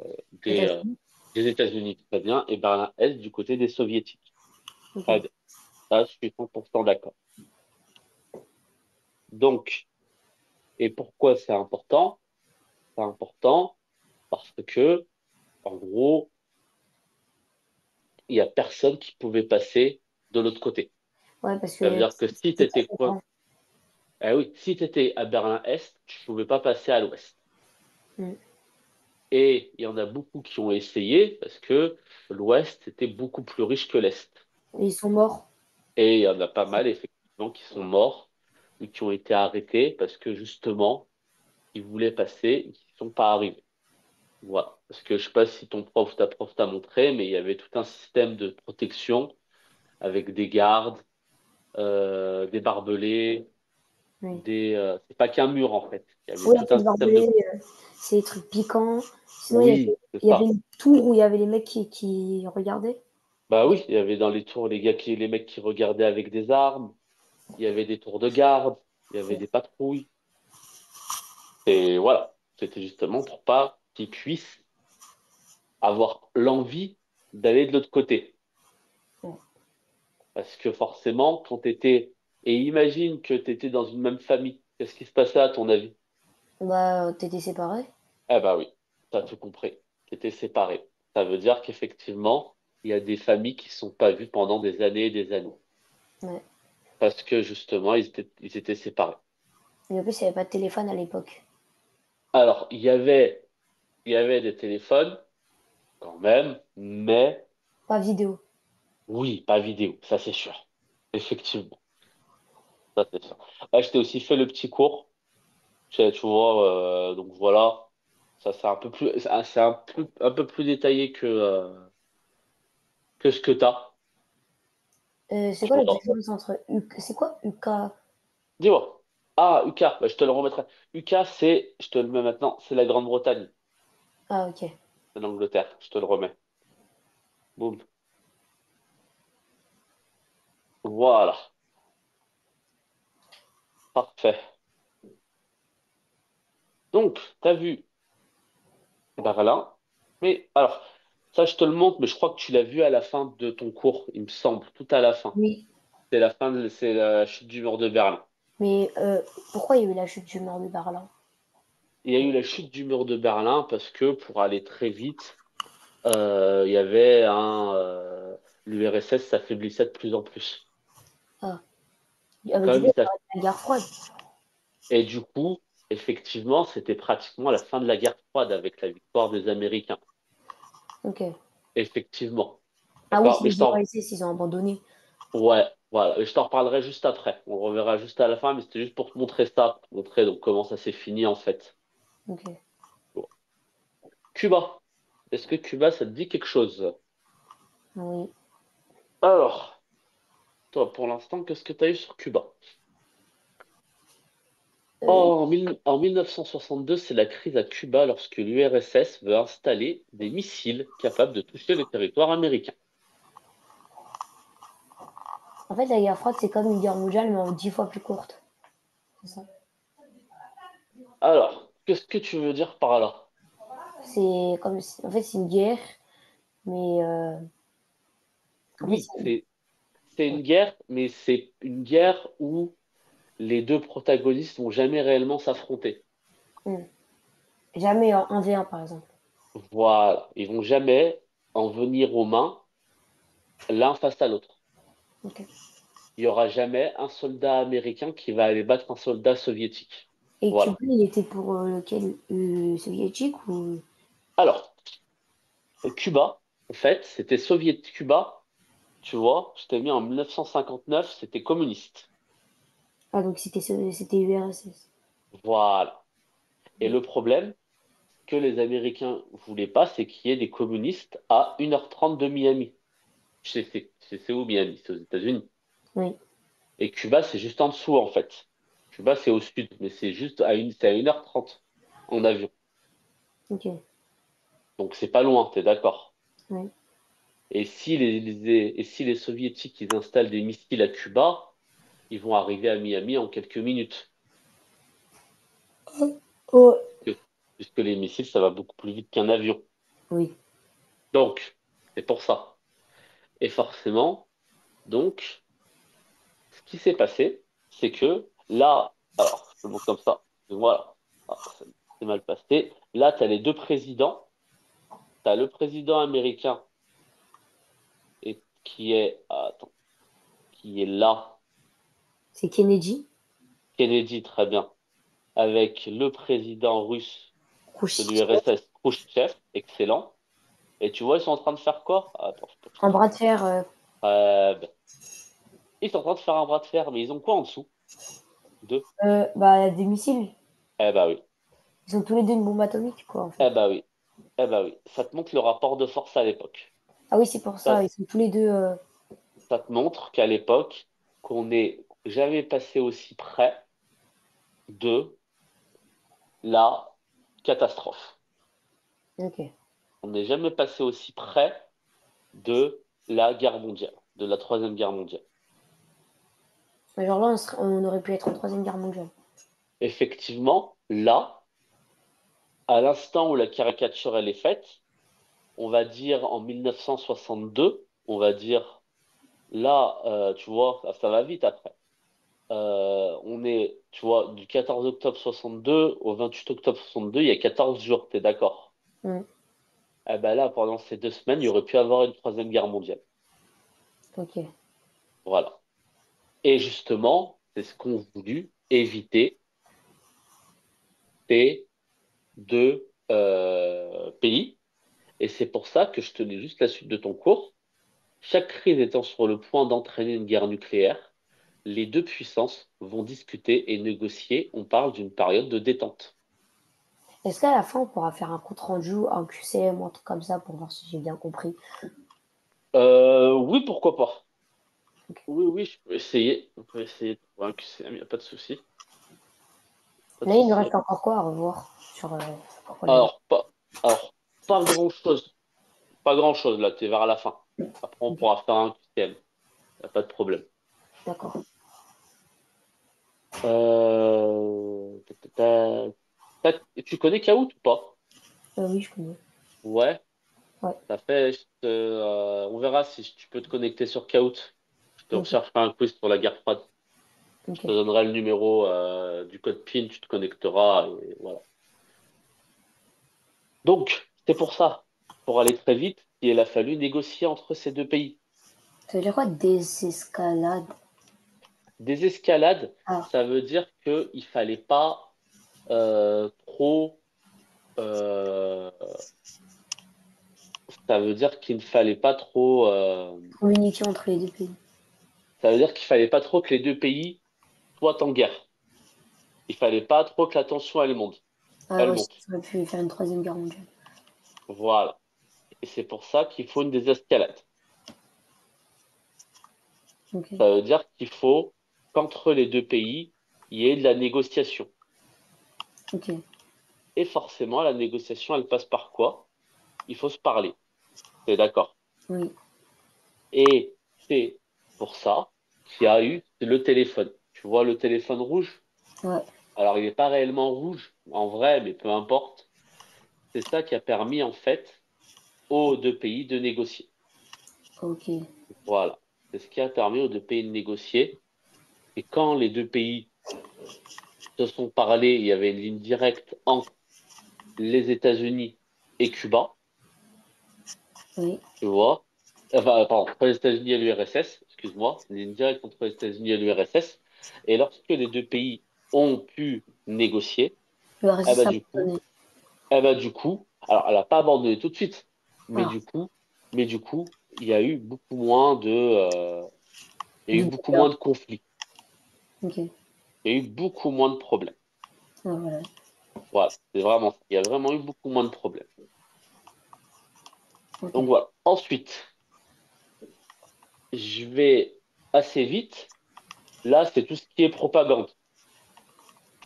des, euh, États-Unis. des États-Unis, très bien, et Berlin-Est du côté des Soviétiques. Très Ok. bien. Ça, je suis 100% d'accord. Donc, et pourquoi c'est important? C'est important parce que, en gros, il y a personne qui pouvait passer de l'autre côté. Ouais, parce Ça veut que dire que si c'était t'étais trop quoi? grand. Eh oui, si t'étais à Berlin-Est, tu pouvais pas passer à l'Ouest. Mm. Et il y en a beaucoup qui ont essayé parce que l'Ouest était beaucoup plus riche que l'Est. Et ils sont morts. Et il y en a pas mal, effectivement, qui sont morts ou qui ont été arrêtés parce que justement, ils voulaient passer et qui ne sont pas arrivés. Voilà. Parce que je sais pas si ton prof ou ta prof t'a montré, mais il y avait tout un système de protection avec des gardes, des barbelés, Oui. c'est pas qu'un mur en fait. Il y avait Oui, tout après un les système barbelés, de. c'est des trucs piquants. Sinon, Oui, c'est il y avait ça. une tour où il y avait les mecs qui regardaient. Bah oui, il y avait dans les tours les mecs qui regardaient avec des armes. Il y avait des tours de garde. Il y avait des patrouilles. Et voilà. C'était justement pour pas qu'ils puissent avoir l'envie d'aller de l'autre côté. Ouais. Parce que forcément, quand t'étais, et imagine que t'étais dans une même famille, qu'est-ce qui se passait à ton avis? Bah, t'étais séparés. Ah bah oui, t'as tout compris. T'étais séparés. Ça veut dire qu'effectivement, il y a des familles qui sont pas vues pendant des années et des années. Ouais. Parce que justement, ils étaient séparés. Et en plus, il n'y avait pas de téléphone à l'époque. Alors, il y avait des téléphones, quand même, mais Pas vidéo. oui, pas vidéo, ça c'est sûr. Effectivement, ça c'est sûr. Là, je t'ai aussi fait le petit cours. Tu vois, donc voilà, ça c'est un peu plus, c'est un peu plus détaillé que ce que t'as. C'est Tu quoi la vois. différence entre c'est quoi UK? Dis-moi. Ah, UK, bah, je te le remettrai. UK, je te le mets maintenant, c'est la Grande-Bretagne, Ah, ok. c'est l'Angleterre. Je te le remets. Boum. Voilà, parfait. Donc, t'as vu Berlin, mais alors. Ça, je te le montre, mais je crois que tu l'as vu à la fin de ton cours, il me semble, tout à la fin. Oui, C'est la chute du mur de Berlin. mais pourquoi il y a eu la chute du mur de Berlin? Il y a eu la chute du mur de Berlin parce que pour aller très vite, il y avait l'URSS s'affaiblissait de plus en plus. Ah, ah bah, du Comme coup, il il s'aff- y a la guerre froide. Et du coup, effectivement, c'était pratiquement la fin de la guerre froide avec la victoire des Américains. Ok. Effectivement. Ah oui, D'accord? c'est les URSS, ils ont abandonné. Ouais, voilà. Et je t'en reparlerai juste après. On reverra juste à la fin, mais c'était juste pour te montrer ça, pour te montrer donc comment ça s'est fini en fait. Ok. Bon. Cuba. Est-ce que Cuba, ça te dit quelque chose? Oui. Alors, toi, pour l'instant, qu'est-ce que tu as eu sur Cuba? Euh, En 1962, c'est la crise à Cuba lorsque l'URSS veut installer des missiles capables de toucher le territoire américain. En fait, la guerre froide, c'est comme une guerre mondiale, mais en 10 fois plus courte. C'est ça. Alors, qu'est-ce que tu veux dire par là? C'est comme, en fait, c'est une guerre, mais en fait, Oui, c'est une guerre, mais c'est une guerre où les deux protagonistes vont jamais réellement s'affronter. hmm. Jamais en 1v1, par exemple. Voilà, ils vont jamais en venir aux mains l'un face à l'autre. Ok. Il y aura jamais un soldat américain qui va aller battre un soldat soviétique. Et Cuba, Voilà. il était pour lequel soviétique ou... Alors, Cuba, en fait, c'était Cuba, tu vois, je t'ai mis en 1959, c'était communiste. Ah, donc c'était URSS. Voilà. Et le problème que les Américains voulaient pas, c'est qu'il y ait des communistes à 1h30 de Miami. C'est où Miami? C'est aux États-Unis. Oui. Et Cuba, c'est juste en dessous, en fait. Cuba, c'est au sud, mais c'est à 1h30 en avion. Ok. Donc c'est pas loin, t'es d'accord. Oui. Et si les Soviétiques, ils installent des missiles à Cuba, ils vont arriver à Miami en quelques minutes. Oh, Puisque puisque les missiles, ça va beaucoup plus vite qu'un avion. oui. Donc, c'est pour ça. Et forcément, donc, ce qui s'est passé, c'est que là, alors, je te le montre comme ça. Voilà. Ah, ça s'est mal passé. Là, tu as les deux présidents. Tu as le président américain et attends, qui est là, C'est Kennedy. Kennedy, très bien, avec le président russe de Khrouchtchev. l'URSS, Khrouchtchev, excellent. Et tu vois, ils sont en train de faire quoi? Ah, attends, faut pas que je te Un trompe. bras de fer. Ben, ils sont en train de faire un bras de fer, mais ils ont quoi en dessous? Deux. Bah, des missiles. Eh bah oui, Ils ont tous les deux une bombe atomique, quoi, en fait. eh bah oui, eh bah oui. Ça te montre le rapport de force à l'époque. Ah oui, c'est pour Ça, ça. Ils sont tous les deux. ça te montre qu'à l'époque, qu'on n'est jamais passé aussi près de la catastrophe. Ok. On n'est jamais passé aussi près de la guerre mondiale, de la Troisième Guerre mondiale. Genre là, on aurait pu être en troisième guerre mondiale. Effectivement, là, à l'instant où la caricature elle est faite, on va dire en 1962, on va dire là, tu vois, ça va vite après. On est, tu vois, du 14 octobre 62 au 28 octobre 62, il y a 14 jours, t'es d'accord? Hmm. Eh ben là, pendant ces 2 semaines, il y aurait pu avoir une troisième guerre mondiale. Ok. Voilà. Et justement, c'est ce qu'ont voulu éviter ces deux pays. Et c'est pour ça que je te lis juste la suite de ton cours. Chaque crise étant sur le point d'entraîner une guerre nucléaire, les deux puissances vont discuter et négocier. On parle d'une période de détente. Est-ce qu'à la fin, on pourra faire un compte rendu, un QCM ou un truc comme ça pour voir si j'ai bien compris? Oui, pourquoi pas. Ok. Oui, oui, je peux essayer. On peut essayer de trouver un QCM, il n'y a pas de souci. Pas de Là, il nous souci. reste encore quoi à revoir sur pourquoi la guerre? Alors, pas, alors, pas grand-chose. Pas grand-chose, là, t'es vers la fin. Après, on Ok. pourra faire un QCM. Il n'y a pas de problème. D'accord. Ta, ta, ta. Tu connais Kahoot ou pas? Oui, je connais. Ouais. Ouais, On verra si tu peux te connecter sur Kahoot. Je te ok, rechercherai un quiz sur la guerre froide. Je ok. te donnerai le numéro du code PIN, tu te connecteras et voilà. Donc, c'est pour ça, pour aller très vite, il a fallu négocier entre ces deux pays. Ça veut dire quoi, désescalade? Des escalades, Ah, ça veut dire qu'il fallait pas trop. euh, Ça veut dire qu'il ne fallait pas trop. communiquer entre les deux pays. Ça veut dire qu'il fallait pas trop que les deux pays soient en guerre. Il fallait pas trop que la tension Ah elle ouais, monte. ça aurait pu faire une troisième guerre mondiale. Voilà. Et c'est pour ça qu'il faut une désescalade. Ok, Ça veut dire qu'il faut qu'entre les deux pays, il y ait de la négociation. ok, Et forcément, la négociation, elle passe par quoi? Il faut se parler. T'es d'accord? oui, Et c'est pour ça qu'il y a eu le téléphone. Tu vois le téléphone rouge? ouais, Alors, il n'est pas réellement rouge en vrai, mais peu importe. C'est ça qui a permis, en fait, aux deux pays de négocier. ok, Voilà. C'est ce qui a permis aux deux pays de négocier. Et quand les deux pays se sont parlé, il y avait une ligne directe entre les États-Unis et Cuba, oui, tu vois. Enfin, pardon, entre les États-Unis et l'URSS, excuse-moi, une ligne directe entre les États-Unis et l'URSS. Et lorsque les deux pays ont pu négocier, le eh ben, reste du coup, abandonné. alors elle n'a pas abandonné tout de suite, mais Ah, du coup, il y a eu beaucoup moins il y a eu de beaucoup dégâts. moins de conflits, Ok, il y a eu beaucoup moins de problèmes. ah, voilà, Voilà, c'est vraiment ça. Il y a vraiment eu beaucoup moins de problèmes. ok, Donc voilà. Ensuite, je vais assez vite. Là, c'est tout ce qui est propagande.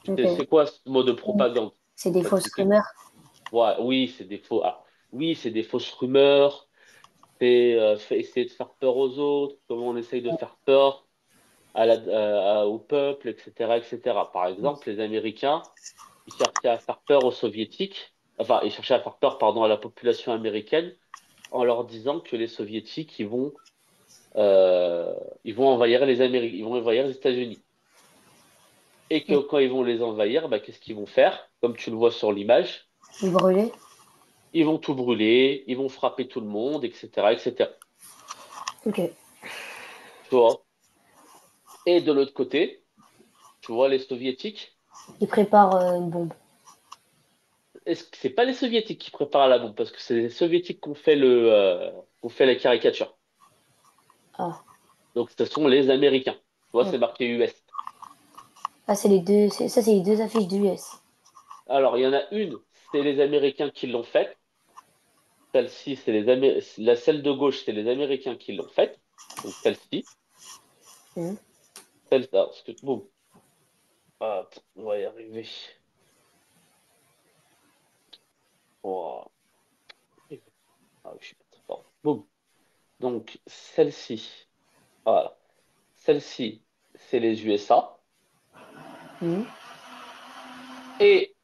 C'est ok. quoi ce mot de propagande? C'est des En fait, fausses rumeurs. oui, c'est des faux. Oui, c'est des fausses rumeurs. C'est essayer de faire peur aux autres. Comment on essaye de faire peur au peuple, etc., etc. Par exemple, les Américains, ils cherchaient à faire peur aux Soviétiques. Enfin, ils cherchaient à faire peur, pardon, à la population américaine en leur disant que les Soviétiques, euh, ils vont envahir ils vont envahir les États-Unis. Et que quand ils vont les envahir, bah, qu'est-ce qu'ils vont faire? Comme tu le vois sur l'image, Ils brûlaient. ils vont tout brûler, ils vont frapper tout le monde, etc., etc. Ok. Tu vois? Et de l'autre côté, tu vois les Soviétiques. Ils préparent une bombe. Est-ce que c'est pas les Soviétiques qui préparent la bombe? Parce que c'est les Soviétiques qui ont fait la caricature. Ah, Donc ce sont les Américains. Tu vois, ok. c'est marqué US. Ah, c'est les deux. Ça, c'est les deux affiches du US. Alors, il y en a une, c'est les Américains qui l'ont faite. Celle-ci, celle de gauche, c'est les Américains qui l'ont faite. Donc celle-ci, Mhm. celle-là, parce que bon, on va y arriver. Oh, je suis pas très fort. Boum. Donc celle-ci, voilà. Celle-ci, c'est les USA. Mhm. Et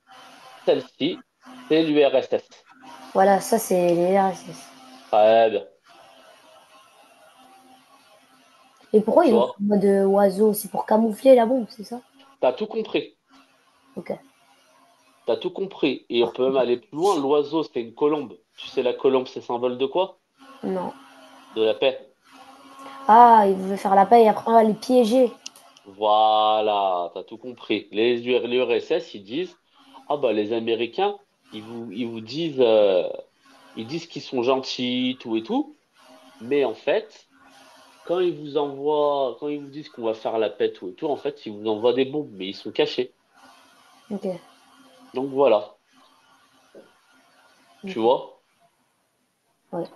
celle-ci, c'est l'URSS. Voilà, ça, c'est les RSS. Très bien. Et pourquoi Tu ils ont fait vois, en mode oiseau? C'est pour camoufler la bombe, c'est ça? t'as tout compris. Ok. T'as tout compris. Et on peut même aller plus loin. L'oiseau, c'est une colombe. Tu sais, la colombe, c'est symbole de quoi? Non. De la paix. Ah, ils veulent faire la paix et après, on va les piéger. Voilà, t'as tout compris. Les URSS, ils disent, ah bah les Américains, ils disent qu'ils sont gentils, tout et tout, mais en fait, quand ils vous disent qu'on va faire la paix, tout et tout, en fait, ils vous envoient des bombes, mais ils sont cachés. Ok. Donc voilà, tu Ok. vois. Ouais.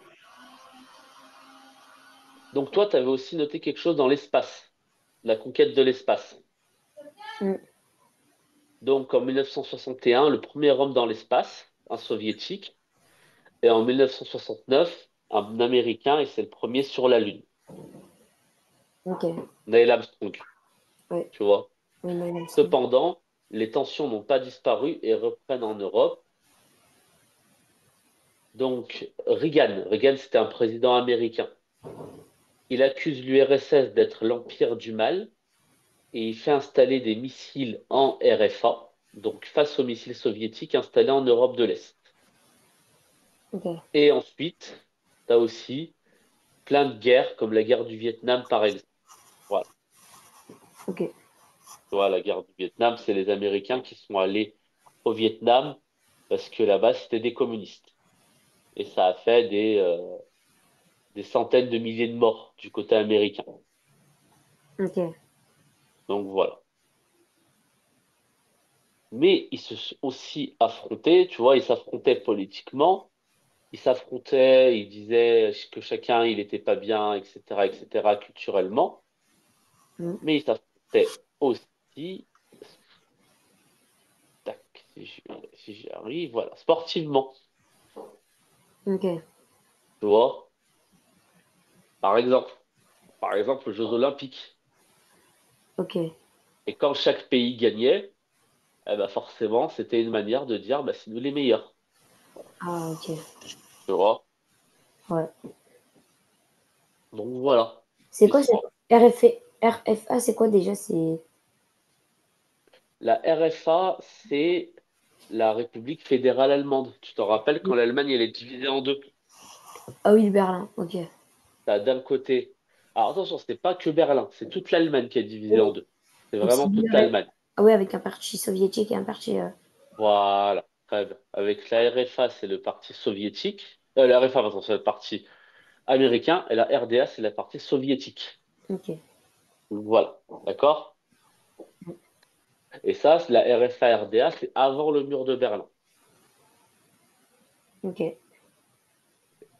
Donc toi, t'avais aussi noté quelque chose dans l'espace, la conquête de l'espace. Mm. Donc en 1961, le premier homme dans l'espace, un soviétique. Et en 1969, un Américain, et c'est le premier sur la Lune, Ok. Neil Armstrong, Ouais. tu vois. Oui, moi, il me semble. Cependant, les tensions n'ont pas disparu et reprennent en Europe Donc, Reagan, c'était un président américain. Il accuse l'URSS d'être l'empire du mal et il fait installer des missiles en RFA, donc face aux missiles soviétiques installés en Europe de l'Est. Ok. Et ensuite, tu as aussi plein de guerres, comme la guerre du Vietnam, par exemple. Voilà. Ok. Tu vois, la guerre du Vietnam, c'est les Américains qui sont allés au Vietnam parce que là-bas, c'était des communistes. Et ça a fait des centaines de milliers de morts du côté américain. Ok. Donc voilà. Mais ils se sont aussi affrontés, tu vois, ils s'affrontaient politiquement, ils s'affrontaient, ils disaient que chacun, il était pas bien, etc., culturellement, Mm. mais ils s'affrontaient aussi, tac, si j'y arrive, voilà, sportivement, Ok. tu vois. Par exemple, par exemple, aux Jeux Olympiques. Ok. Et quand chaque pays gagnait, eh ben forcément, c'était une manière de dire, bah, c'est nous les meilleurs, Ah, ok. tu vois. Ouais. Donc voilà. C'est Ils quoi sont... cette RFA, c'est quoi déjà? C'est. La RFA, c'est la République fédérale allemande. Tu te rappelles quand l'Allemagne, elle est divisée en deux. Ah oui, le Berlin. Ok. T'as d'un côté... Alors attention, c'est pas que Berlin, c'est toute l'Allemagne qui est divisée Oui. en deux. C'est Donc c'est vraiment toute l'URSS. l'Allemagne. Ah oui, avec un parti soviétique et un parti. Voilà, très bien. Avec la RFA, c'est le parti soviétique. La RFA, pardon, c'est le parti américain. Et la RDA, c'est la partie soviétique. Ok. Voilà, d'accord? Et ça, c'est la RFA-RDA, c'est avant le mur de Berlin. Ok.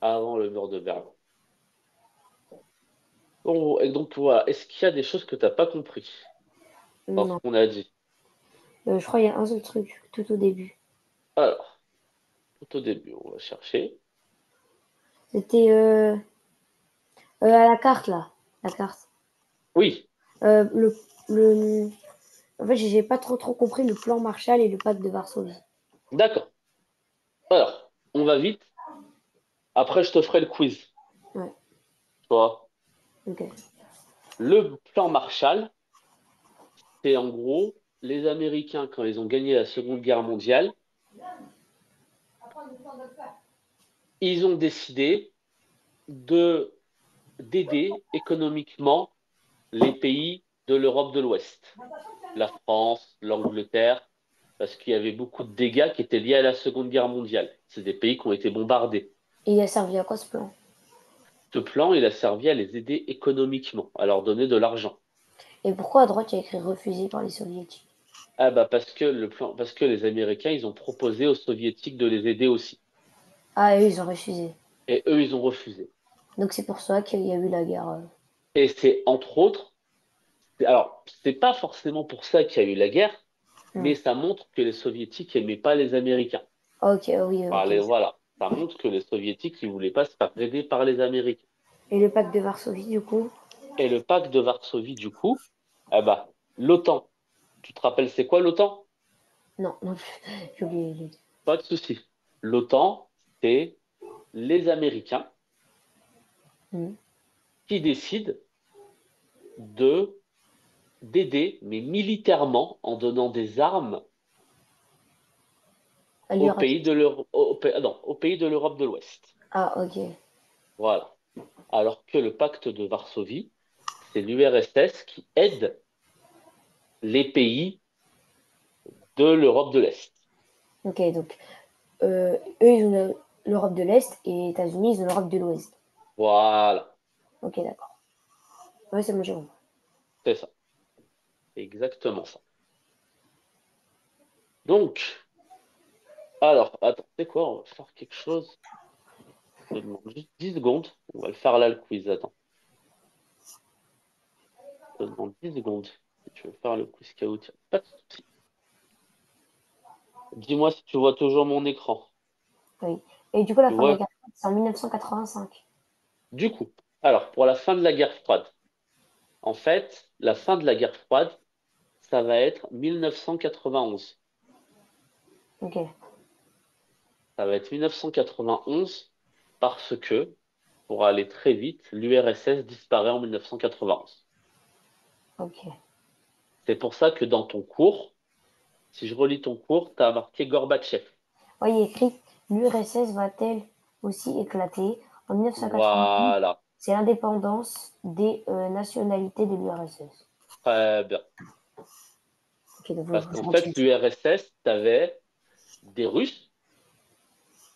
Avant le mur de Berlin. Bon, et donc voilà, est-ce qu'il y a des choses que tu n'as pas compris dans ce Non. qu'on a dit? Je crois qu'il y a un seul truc tout au début. Alors, tout au début, on va chercher. C'était à la carte là. La carte. Oui, Euh, le, le, En fait, j'ai pas trop compris le plan Marshall et le pacte de Varsovie. d'accord. Alors, on va vite. Après, je te ferai le quiz. Tu Ouais. vois. Ok. Le plan Marshall, c'est en gros les Américains, quand ils ont gagné la Seconde Guerre mondiale, ils ont décidé de d'aider économiquement les pays de l'Europe de l'Ouest, la France, l'Angleterre, parce qu'il y avait beaucoup de dégâts qui étaient liés à la Seconde Guerre mondiale. C'est des pays qui ont été bombardés. Et il a servi à quoi ce plan? Ce plan, il a servi à les aider économiquement, à leur donner de l'argent. Et pourquoi à droite il y a écrit refusé par les soviétiques? Ah bah parce que les Américains, ils ont proposé aux Soviétiques de les aider aussi. Ah, eux, ils ont refusé. Et eux, ils ont refusé. Donc c'est pour ça qu'il y a eu la guerre. Et c'est entre autres, alors, c'est pas forcément pour ça qu'il y a eu la guerre, Hmm. mais ça montre que les Soviétiques aimaient pas les Américains. Ok, oui, ok. Voilà, ça montre que les Soviétiques, ils voulaient pas se faire aider par les Américains. Et le pacte de Varsovie, du coup? Et le pacte de Varsovie, du coup, ah bah, l'OTAN. Tu te rappelles, c'est quoi l'OTAN? Non, non, j'ai oublié. Pas de souci. L'OTAN, c'est les Américains Hmm. qui décident de d'aider, mais militairement, en donnant des armes À aux l'URSS. pays de l'Europe, non, aux pays de l'Europe de l'Ouest. Ah, ok. Voilà. Alors que le pacte de Varsovie, c'est l'URSS qui aide les pays de l'Europe de l'Est. Ok, donc eux, ils ont l'Europe de l'Est et les États-Unis, ils ont l'Europe de l'Ouest. Voilà, Ok, d'accord. Ouais, c'est bon, j'ai compris. c'est ça. C'est exactement ça. Donc, alors, attends, c'est quoi? On va faire quelque chose. Je te demande juste 10 secondes. On va le faire là, le quiz. Attends. Je te demande 10 secondes. Si tu veux faire le quiz chaotique. Pas de souci. Dis-moi si tu vois toujours mon écran. Oui. Et du coup, la Tu fin de la vois? guerre, c'est en 1985. Du coup, alors, pour la fin de la guerre froide, en fait, la fin de la guerre froide, ça va être 1991. Ok. Ça va être 1991 parce que, pour aller très vite, l'URSS disparaît en 1991. Ok. C'est pour ça que dans ton cours, si je relis ton cours, tu as marqué Gorbatchev. Oui, il y a écrit l'URSS va-t-elle aussi éclater en 1990? Voilà, C'est l'indépendance des nationalités de l'URSS. très bien. Ok, donc Parce je qu'en fait, retiens ça. l'URSS, tu avais des Russes,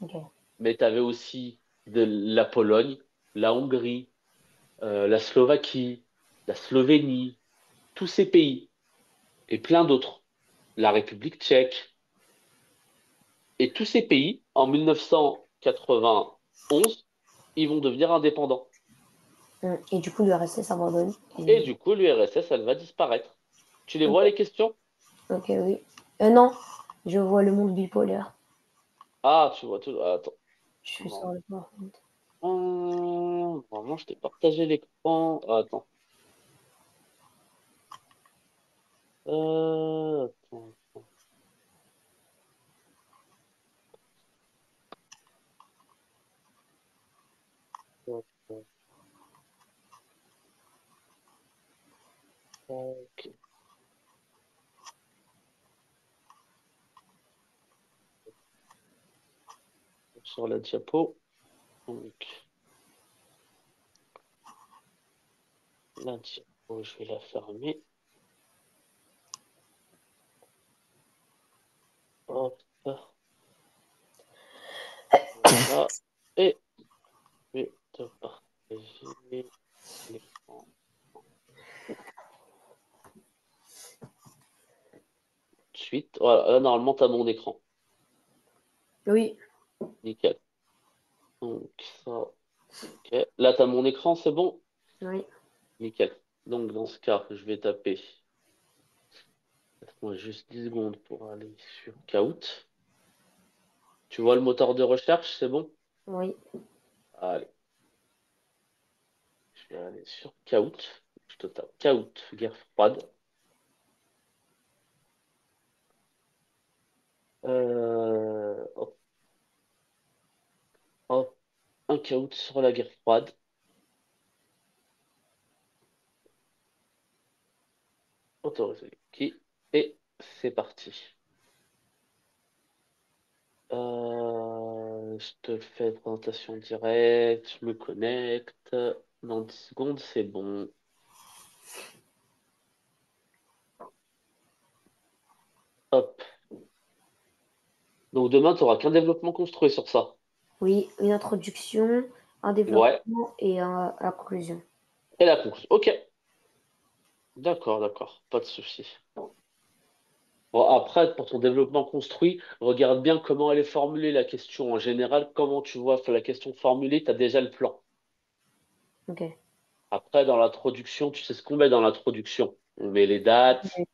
Ok. mais tu avais aussi de la Pologne, la Hongrie, la Slovaquie, la Slovénie, tous ces pays, et plein d'autres. La République tchèque. Et tous ces pays, en 1991, ils vont devenir indépendants. Et du coup, l'URSS abandonne. Et du coup, l'URSS, elle va disparaître. Tu les vois, Ok, les questions? ok, oui. Non, je vois le monde bipolaire. Ah, tu vois tout. Attends. Je suis Non. sur le PowerPoint. Vraiment, je t'ai partagé l'écran. Attends. Attends. Attends. Ok. Sur la diapo. Donc, la diapo, je vais la fermer. Hop. Voilà. Et je vais te partager l'écran. Suite. Voilà, là, normalement, tu as mon écran. Oui, Nickel. Donc, ça, ok. Là, tu as mon écran, c'est bon? oui. Nickel. Donc, dans ce cas, je vais taper. Laisse-moi juste 10 secondes pour aller sur Kahoot. Tu vois le moteur de recherche, c'est bon? Oui. Allez, je vais aller sur Kahoot. Je te tape Kahoot, guerre froide. Hop, hop, un Kahoot sur la guerre froide. Autoriser. Qui? Et c'est parti. Je te fais présentation directe, je me connecte. Dans 10 secondes, c'est bon. Hop. Donc demain, tu n'auras qu'un développement construit sur ça. Oui, une introduction, un Ouais. développement et la conclusion. Et la conclusion. Ok. D'accord, d'accord. Pas de souci. Bon, après, pour ton développement construit, regarde bien comment elle est formulée, la question. En général, comment tu vois la question formulée, tu as déjà le plan. Ok. Après, dans l'introduction, tu sais ce qu'on met dans l'introduction. On met les dates. Ouais.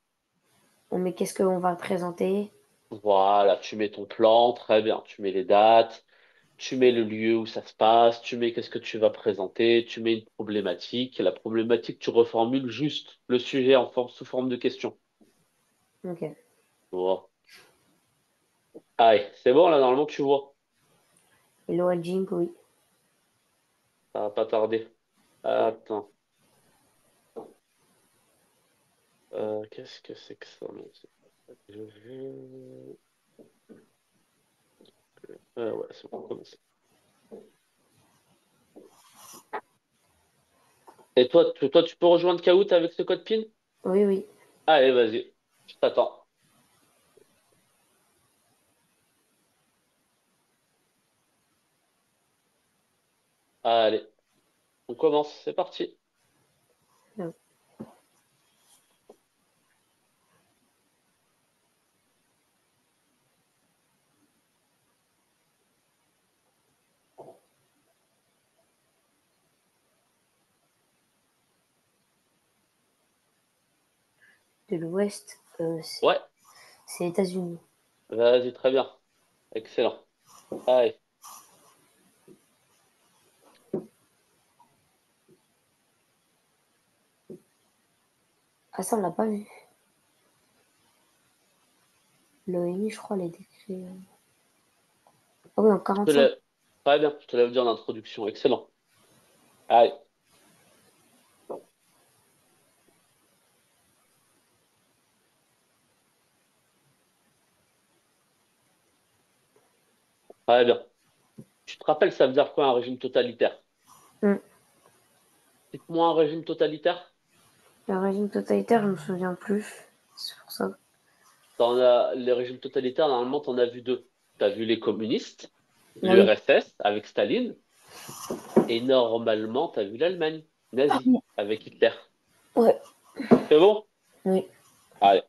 On met qu'est-ce qu'on va présenter. Voilà, tu mets ton plan, très bien. Tu mets les dates, tu mets le lieu où ça se passe, tu mets qu'est-ce que tu vas présenter, tu mets une problématique. Et la problématique, tu reformules juste le sujet sous forme de question. Ok. Voilà. Allez, c'est bon, là, normalement, tu vois. Et le wedging, oui. Ça va pas tarder. Attends. Qu'est-ce que c'est que ça? Non, c'est pas ça que je veux. Ouais, c'est bon, commencer. Et toi, tu peux rejoindre Kahoot avec ce code PIN? Oui, oui. Allez, vas-y. Je t'attends. Allez, on commence. C'est parti. Non. De l'Ouest, Ouais, c'est les États-Unis. vas-y, très bien. Excellent. Allez. Ah, ça, on l'a pas vu. L'ONU, je crois, elle est décrit. Ah oui, en Je te 45. l'ai... Très bien, je te l'avais dit en introduction. Excellent. Allez, très bien. Tu te rappelles, ça veut dire quoi un régime totalitaire? Hmm. Dites-moi un régime totalitaire. Le régime totalitaire, je me souviens plus. C'est pour ça. Les régimes totalitaires, normalement, t'en as vu deux. T'as vu les communistes, Ah oui. l'URSS avec Staline, et normalement, t'as vu l'Allemagne, nazie, avec Hitler. Ouais. C'est bon? Oui. Allez.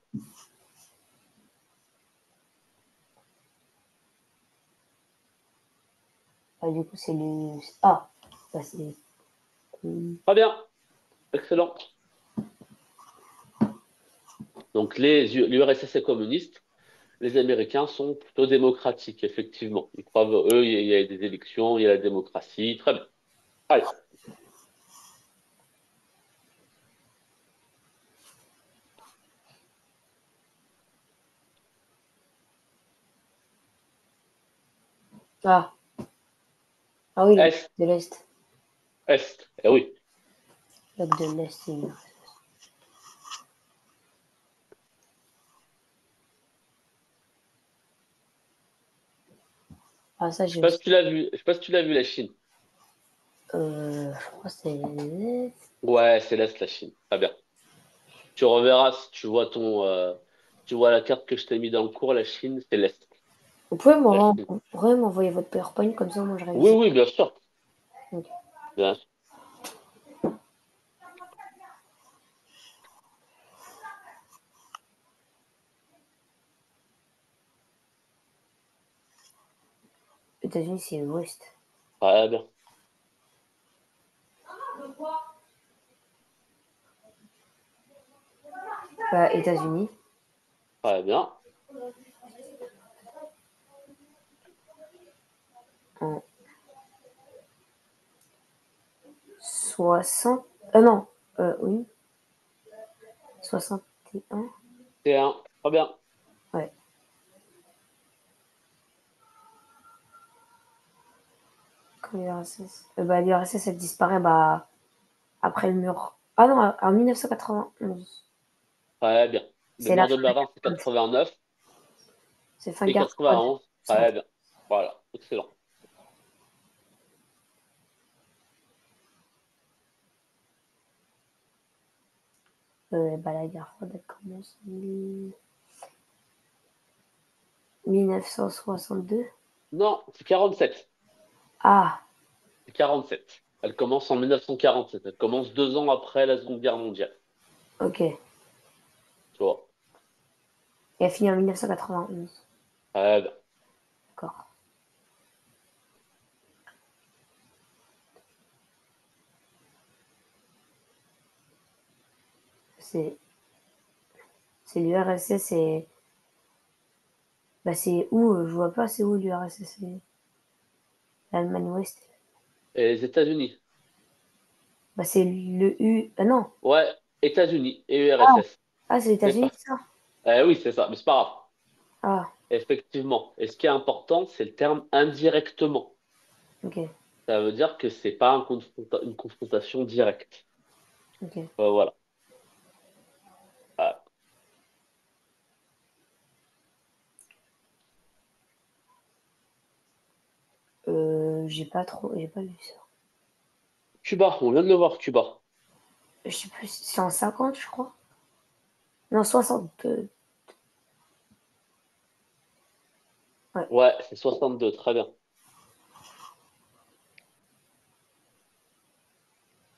Ah, du coup, c'est le. Ah, bah, c'est. Très bien. Excellent. Donc, l'URSS est communiste. Les Américains sont plutôt démocratiques, effectivement. Ils croient, eux, il y a des élections, il y a la démocratie. Très bien. Allez. Ah. Ah oui, le bloc Est, de l'Est. Est. Eh oui. Le bloc de l'Est, c'est. Ah, ça, Je sais j'ai. pas si tu l'as vu. Je sais pas si tu l'as vu, la Chine. Je crois que c'est. Ouais, c'est l'Est, la Chine. Très bien. Tu reverras si tu vois tu vois la carte que je t'ai mis dans le cours, la Chine, c'est l'Est. La Chine. Vous pourrez m'envoyer votre PowerPoint comme ça, moi je Oui, révise. oui, bien sûr. Ok. Bien sûr. États-Unis, c'est l'Ouest. Très bien. Bah, États-Unis. Très bien. En 60. Ah non. Oui. 61. C'est un. Très bien. Ouais. Quand l'URSS. Bah, l'URSS, elle disparaît bah, après le mur. Ah non, en 1991. Très bien. Le C'est la mur de fin de la Berlin, guerre c'est froide. 89 C'est fin de et guerre froide. 91. Très bien. Voilà. Excellent. Bah, la guerre froide, elle commence en 1962. Non, c'est 47. Ah, C'est 47. Elle commence en 1947. Elle commence 2 ans après la Seconde Guerre mondiale. ok. Et Tu vois. elle finit en 1991. Très bien. D'accord. C'est c'est l'URSS, c'est. Bah, c'est où je vois pas, c'est où l'URSS? C'est l'Allemagne Ouest. Et les États-Unis. Bah, c'est le U. Ah non. Ouais, États-Unis et Ah, URSS. ah c'est les C'est États-Unis, ça. ça? Oui, c'est ça, mais c'est pas grave. Ah, Effectivement. Et ce qui est important, c'est le terme indirectement. ok. Ça veut dire que c'est pas une confrontation directe. Ok. Voilà. Ah. J'ai pas lu ça. Cuba, on vient de le voir, Cuba. Je sais plus, c'est en 50, je crois. Non, 60. Ouais. Ouais, c'est 62, très bien.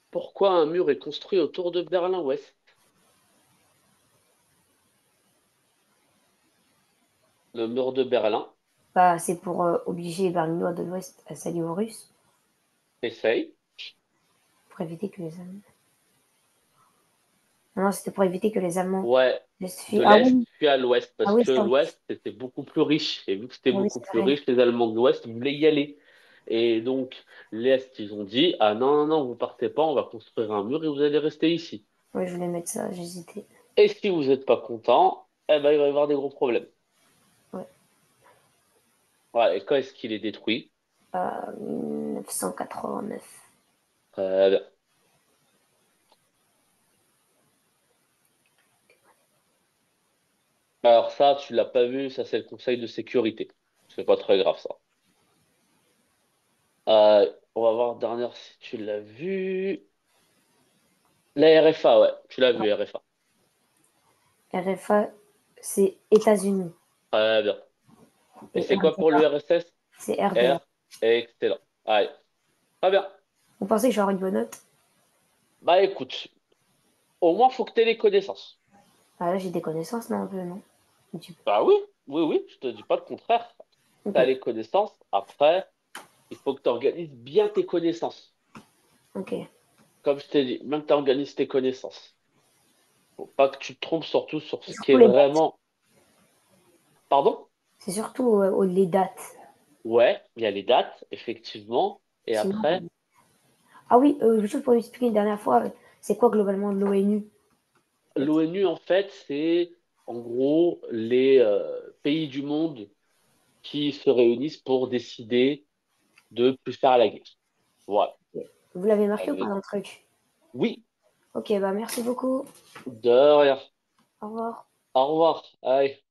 Pourquoi un mur est construit autour de Berlin-Ouest? Le mur de Berlin, Bah, c'est pour obliger les Berlinois de l'Ouest à s'allier aux Russes, essaye. pour éviter que les Allemands. Non, c'était pour éviter que les Allemands Ouais, de Ah l'Est oui, puis à l'Ouest, ah parce oui, que c'est vrai. l'Ouest, c'était beaucoup plus riche. Et vu que c'était Ah oui, beaucoup c'est plus vrai. riche, les Allemands de l'Ouest voulaient y aller. Et donc, l'Est, ils ont dit, ah non, non, non, vous partez pas, on va construire un mur et vous allez rester ici. Oui, je voulais mettre ça, j'hésitais. Et si vous n'êtes pas content, eh ben, il va y avoir des gros problèmes. Ouais. Ouais, et quand est-ce qu'il est détruit? 1989. Bien. Alors ça, tu l'as pas vu, ça c'est le Conseil de sécurité. C'est pas très grave ça. On va voir dernière si tu l'as vu. La RFA, ouais, tu l'as vu, RFA. RFA, c'est États-Unis. Très bien. Et Et c'est quoi pour RDA, l'URSS? c'est R, RDA. excellent. Allez, très bien. Vous pensez que j'aurai une bonne note? Bah écoute, au moins faut que tu aies les connaissances. Ah là, j'ai des connaissances, non, un peu, non? Un petit peu. Bah oui, oui, oui, je te dis pas le contraire. Ok, Tu as les connaissances, après, il faut que tu organises bien tes connaissances. ok. Comme je t'ai dit, même que tu organises tes connaissances. Faut pas que tu te trompes surtout sur C'est ce qui surtout est les dates. vraiment. Pardon? C'est surtout les dates. Ouais, il y a les dates, effectivement. Et Sinon. après, Ah oui, juste pour expliquer une dernière fois, c'est quoi globalement l'ONU? l'ONU, en fait, c'est en gros les pays du monde qui se réunissent pour décider de plus faire la guerre. Voilà. Vous l'avez marqué ou pas Euh, dans le truc? oui, Ok, bah merci beaucoup. de rien. Au revoir. Au revoir. Allez.